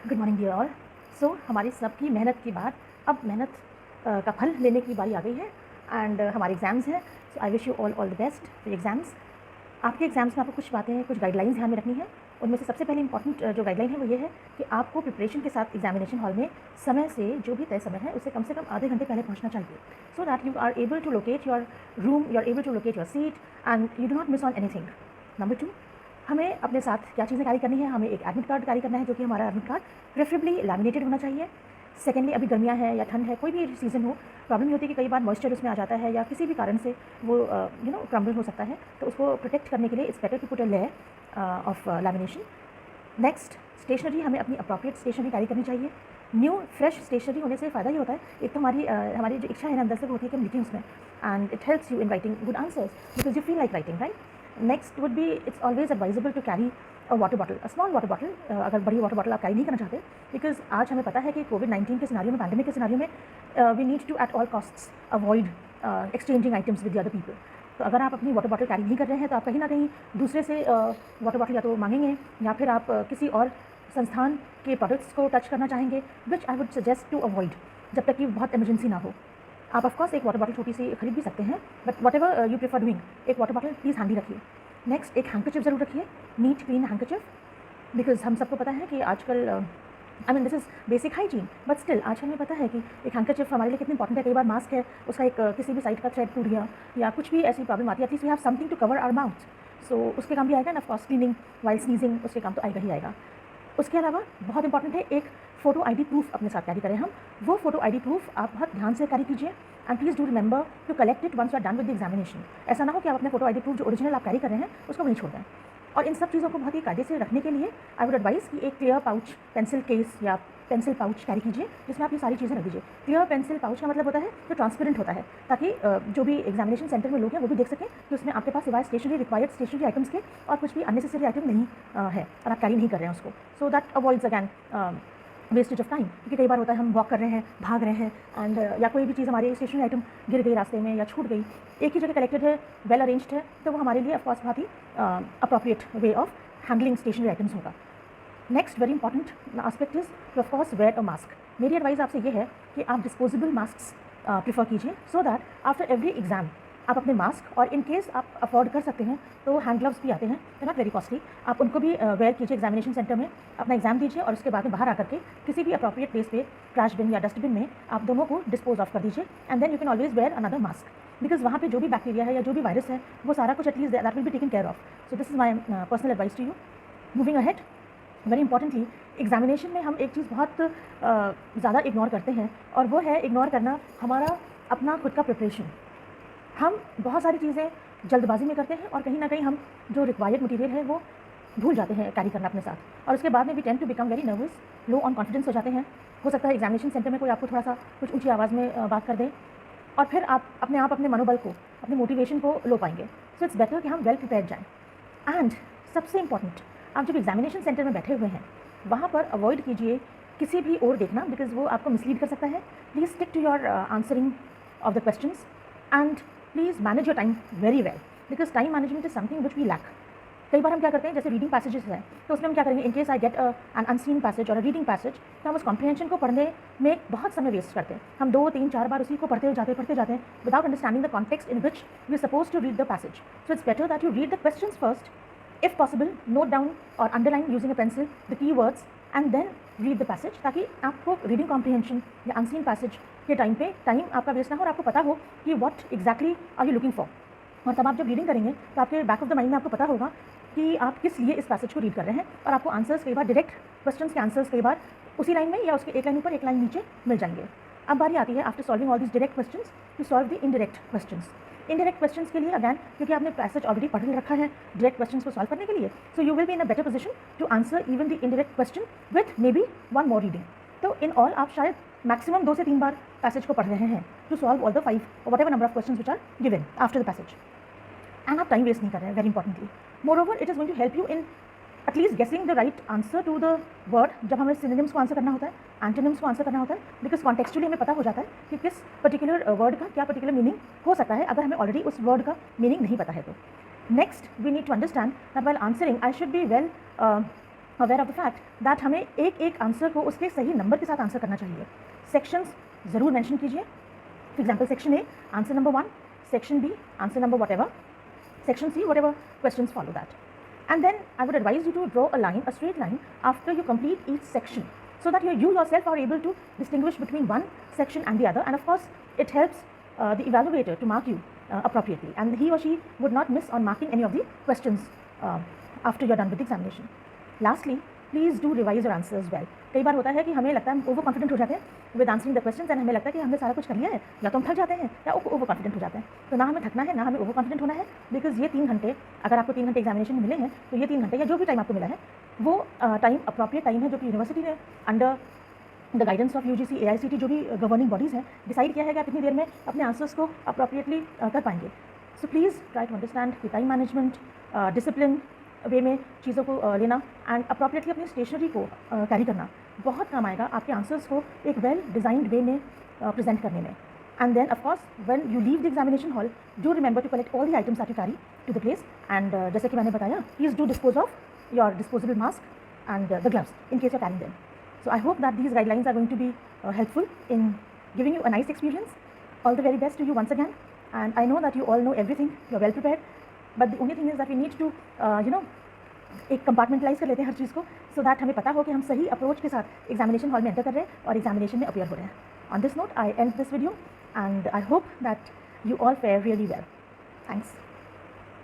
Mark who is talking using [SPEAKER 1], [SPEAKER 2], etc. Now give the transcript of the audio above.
[SPEAKER 1] Good morning dear all. So हमारी सबकी मेहनत के बाद अब मेहनत का फल लेने की बारी आ गई है एंड हमारे एग्ज़ाम्स हैं। So I wish you all the best for exams. आपके एग्ज़ाम्स में आपको कुछ बातें, कुछ गाइडलाइंस ध्यान में रखनी है। उनमें से सबसे पहले इंपॉर्टेंट जो गाइडलाइन है वो ये है कि आपको प्रिपरेशन के साथ एग्जामिनेशन हॉल में समय से जो भी तय समय है उससे कम से कम आधे घंटे पहले पहुंचना चाहिए, so that you are able to locate your room, you are able to locate your seat and you do not miss on anything. Number 2, हमें अपने साथ क्या चीज़ें कैरी करनी है। हमें एक एडमिट कार्ड कैरी करना है, जो कि हमारा एडमिट कार्ड प्रेफरेबली लैमिनेटेड होना चाहिए। सेकेंडली, अभी गर्मियाँ हैं या ठंड है, कोई भी सीज़न हो, प्रॉब्लम ये होती है कि कई बार मॉइस्चर उसमें आ जाता है या किसी भी कारण से वो क्रम्बल हो सकता है, तो उसको प्रोटेक्ट करने के लिए it's better to put a layer of lamination. Next, stationery, हमें अपनी अप्रोप्रिएट स्टेशनरी कैरी करनी चाहिए। न्यू फ्रेश स्टेशनरी होने से फ़ायदा ये होता है, एक तो हमारी जो इच्छा है ना अंदर से वो होती है कि हम लिखें उसमें, and it helps you in writing good answers because you feel like writing, right. Next would be, it's always advisable to carry a water bottle, a small water bottle. अगर बड़ी वाटर बॉटल आप carry नहीं करना चाहते, because आज हमें पता है कि कोविड-19 के सिनारियो में, पैंडेमिक के सिनारियो में we need to at all costs avoid exchanging items with the other people. तो अगर आप अपनी वाटर बॉटल कैरी नहीं कर रहे हैं तो आप कहीं ना कहीं दूसरे से वाटर बॉटल या तो मांगेंगे या फिर आप किसी और संस्थान के प्रोडक्ट्स को टच करना चाहेंगे, which I would suggest to avoid जब तक कि बहुत इमरजेंसी ना हो। आप ऑफकोर्स एक वाटर बॉटल छोटी सी खरीद भी सकते हैं, but what ever you prefer doing, एक वाटर बॉटल प्लीज़ हैंडी रखिए। नेक्स्ट, एक हैंकरचिफ ज़रूर रखिए, नीट क्लीन हैंकरचिफ, बिकॉज हम सबको पता है कि आजकल I mean this is basic hygiene, but still आज हमें पता है कि एक हैंकरचिफ हमारे लिए कितनी इंपॉर्टेंट है। कई बार मास्क है, उसका एक किसी भी साइड का थ्रेड टूट गया या कुछ भी ऐसी प्रॉब्लम आती है, at least we have something to cover our mouth, so उसके काम भी आएगा ना। ऑफकोर्स क्लीनिंग वाइल स्नीजिंग, उसके काम तो आएगा ही आएगा। उसके अलावा बहुत इंपॉर्टेंट है, एक फ़ोटो आईडी प्रूफ अपने साथ कैरी करें हम। वो फ़ोटो आईडी प्रूफ आप बहुत ध्यान से कैरी कीजिए and please do remember to collect it once you are done with the examination. ऐसा ना हो कि आप अपने फ़ोटो आईडी प्रूफ जो ओरिजिनल आप कैरी कर रहे हैं उसको वहीं छोड़ दें। और इन सब चीज़ों को बहुत ही कायदे से रखने के लिए आई वुड एडवाइस कि एक क्लियर पाउच, पेंसिल केस या पेंसिल पाउच कैरी कीजिए, जिसमें आप ये सारी चीज़ें रख दीजिए। क्लियर पेंसिल पाउच का मतलब होता है जो ट्रांसपेरेंट होता है, ताकि जो भी एग्जामिनेशन सेंटर में लोग हैं वो भी देख सकें कि उसमें आपके पास सिवाय स्टेशनरी, रिक्वायर्ड स्टेशनरी आइटम्स के और कुछ भी अननेसेसरी आइटम नहीं है और आप कैरी नहीं कर रहे हैं उसको, so that avoids again wastage of time. क्योंकि कई बार होता है हम वॉक कर रहे हैं, भाग रहे हैं एंड या कोई भी चीज़ हमारी स्टेशनरी आइटम गिर गई रास्ते में या छूट गई, एक ही जगह कलेक्टेड है, वेल अरेंज्ड है, तो वो हमारे लिए ऑफकोर्स बहुत ही appropriate way of handling stationery items होगा। Next very important aspect is to of course wear a mask. मेरी एडवाइस आपसे ये है कि आप डिस्पोजेबल मास्क प्रीफर कीजिए, so that after every exam आप अपने मास्क, और इन केस आप अफोर्ड कर सकते हैं तो हैंड ग्लव्स भी आते हैं, दे नॉट वेरी कॉस्टली, आप उनको भी वेयर कीजिए एग्जामिनेशन सेंटर में। अपना एग्जाम दीजिए और उसके बाद में बाहर आकर के किसी भी अप्रोप्रिएट प्लेस पे, ट्रैश बिन या डस्टबिन में आप दोनों को डिस्पोज ऑफ कर दीजिए, and then you can always wear another mask, because वहाँ पे जो भी बैक्टीरिया है या जो भी वायरस है वो सारा कुछ at least that will be taken care of. So this is my personal advice to you. Moving ahead, very importantly, examination में हम एक चीज़ बहुत ज़्यादा इग्नोर करते हैं, और वो है इग्नोर करना हमारा अपना खुद का प्रिपरेशन। हम बहुत सारी चीज़ें जल्दबाजी में करते हैं और कहीं ना कहीं हम जो रिक्वायर्ड मटेरियल है वो भूल जाते हैं कैरी करना अपने साथ, और उसके बाद में भी tend to become very nervous, low on confidence हो जाते हैं। हो सकता है एग्जामिनेशन सेंटर में कोई आपको थोड़ा सा कुछ ऊंची आवाज़ में बात कर दे और फिर आप अपने मनोबल को, अपने मोटिवेशन को लो पाएंगे। सो इट्स बेटर कि हम वेल प्रिपेयर्ड जाएँ। एंड सबसे इंपॉर्टेंट, आप जब एग्जामिनेशन सेंटर में बैठे हुए हैं वहाँ पर अवॉइड कीजिए किसी भी और देखना, बिकॉज वो आपको मिसलीड कर सकता है। Please stick to your answering of the questions and please manage your time very well, because time management is something which we lack. कई बार हम क्या करते हैं, जैसे रीडिंग पैसेजेस है, तो उसमें हम क्या करेंगे, in case I get an unseen passage और अ रीडिंग पैसेज, तो हम उस कॉम्प्रिहेंशन को पढ़ने में बहुत समय वेस्ट करते हैं। हम 2, 3, 4 बार उसी को पढ़ते जाते हैं without understanding the context in which we are suppose to read the passage. So it's better that you read the questions first, if possible note down or underline using a pencil the keywords and then read the passage, ताकि आपको reading comprehension या unseen passage के time आपका waste ना हो और आपको पता हो कि what exactly are you looking for. और तब आप जब रीडिंग करेंगे तो आपके बैक ऑफ द माइंड में आपको पता होगा कि आप किस लिए इस पैसेज को रीड कर रहे हैं, और आपको आंसर्स कई बार, डायरेक्ट क्वेश्चंस के आंसर्स कई बार उसी लाइन में या उसके एक लाइन ऊपर एक लाइन नीचे मिल जाएंगे। अब बारी आती है after solving all this direct questions to solve the indirect questions. Indirect questions के लिए अगैन, क्योंकि आपने पैसेज ऑलरेडी पढ़ रखा है डायरेक्ट क्वेश्चंस को सॉल्व करने के लिए, so you will be in a better position to answer even the indirect question with maybe one more reading. तो इन ऑल आप शायद मैक्सिमम 2 से 3 बार पैसेज को पढ़ रहे हैं टू सॉल्व ऑल द 5 और whatever number of question which are given after the passage, and आप टाइम वेस्ट नहीं कर रहे हैं, very importantly. Moreover, it is going to help you in at least guessing the right answer to the word, जब हमें synonyms को answer करना होता है, एंटोनिम्स को आंसर करना होता है, बिकॉज कॉन्टेक्चुअली हमें पता हो जाता है कि किस पर्टिकुलर वर्ड का क्या पर्टिकुलर मीनिंग हो सकता है अगर हमें ऑलरेडी उस वर्ड का मीनिंग नहीं पता है तो। Next, we need to understand that while answering I should be well aware of the fact that हमें एक एक आंसर को उसके सही नंबर के साथ आंसर करना चाहिए। सेक्शंस ज़रूर मेंशन कीजिए। For example section A answer number 1, section B answer number whatever, section C whatever questions follow that. And then I would advise you to draw a line, a straight line after you complete each section, so that you yourself are able to distinguish between one section and the other, and of course it helps the evaluator to mark you appropriately, and he or she would not miss on marking any of the questions after you're done with the examination. Lastly, please do revise your answers well. कई बार होता है कि हमें लगता है हम over confident हो जाते हैं with answering the questions, and हमें लगता है कि हमने सारा कुछ कर लिया है, या तो हम थक जाते हैं या ओवर कॉन्फिडेंट हो जाते हैं। तो ना हमें थकना है, ना हमें ओवर कॉन्फिडेंट होना है, बिकॉज ये 3 घंटे, अगर आपको 3 घंटे एग्जामिनेशन में मिले हैं तो ये 3 घंटे या जो भी टाइम आपको मिला है वो टाइम अप्रोप्रिएट टाइम है, जो कि यूनिवर्सिटी ने under the guidance of UGC AICT जो भी गवर्निंग बॉडीज़ हैं डिसाइड किया है कि आप इतनी देर में अपने आंसर्स को अप्रोप्रिएटली कर पाएंगे। So please try to understand the time management, discipline way में चीज़ों को लेना, एंड अप्रोप्रिएटली अपनी स्टेशनरी को कैरी करना बहुत काम आएगा आपके आंसर्स को एक वेल डिज़ाइंड वे में प्रेजेंट करने में। And then of course when you leave the examination hall, do remember to collect all the items that you carry to the place, and जैसे कि मैंने बताया, please do dispose of your disposable mask and the gloves in case you carrying them. So I hope that these guidelines are going to be helpful in giving you a nice experience. All the very best to you once again, and I know that you all know everything, you're well prepared, but the only thing is that we need to एक compartmentalise कर लेते हैं हर चीज़ को, so that हमें पता हो कि हम सही अप्रोच के साथ एग्जामिनेशन हॉल में एंटर कर रहे हैं और एग्जामिनेशन में अपीयर हो रहे हैं। On this note I and this video, and I hope that you all fair really well. Thanks.